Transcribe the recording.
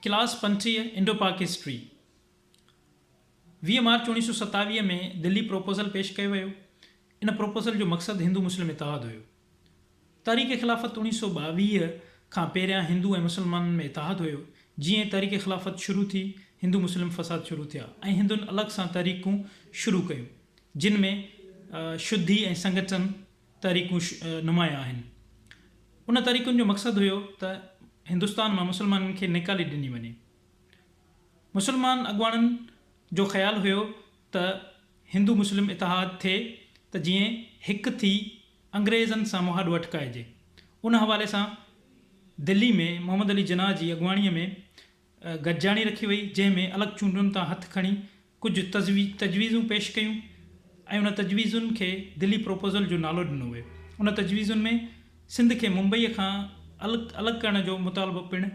Class 35 Indo पाक history 20 मार्च 1927 में Delhi proposal पेश कयो वियो। इन प्रोपोज़ल जो मक़सदु हिंदू मुस्लिम इतिहाद हुयो। तारीख़ ख़िलाफ़त 1922 खां पहिरियां हिंदू ऐं मुसलमाननि में इतिहाद हुयो। जीअं तारीख़ ख़िलाफ़त शुरू थी, हिंदू मुस्लिम फ़साद शुरू थिया ऐं हिंदुनि अलॻि सां तहरीकूं शुरू कयूं, जिन में शुद्धि ऐं संगठन तहरीकूं नुमाया आहिनि। उन तहरीकुनि जो मक़सदु हुयो त हिंदुस्तान मां मुसलमाननि खे निकाले ॾिनी वञे। मुसलमान अॻुवाणनि जो ख़्यालु हुयो त हिंदू मुस्लिम इतिहाद थिए त जीअं हिकु थी अंग्रेज़नि सां मुहाॾो अटकाइजे। उन हवाले सां दिल्ली में मोहम्मद अली जिन्ना जी अॻुवाणीअ में गॾिजाणी रखी वई, जंहिंमें अलॻि चूंडुनि तां हथु खणी कुझु तजवीज़ूं पेश कयूं ऐं उन तजवीज़ुनि खे दिल्ली प्रोपोज़ल जो नालो ॾिनो वियो। उन तजवीज़ुनि में सिंध खे मुंबईअ खां अलॻि करण जो मुतालबो पिणु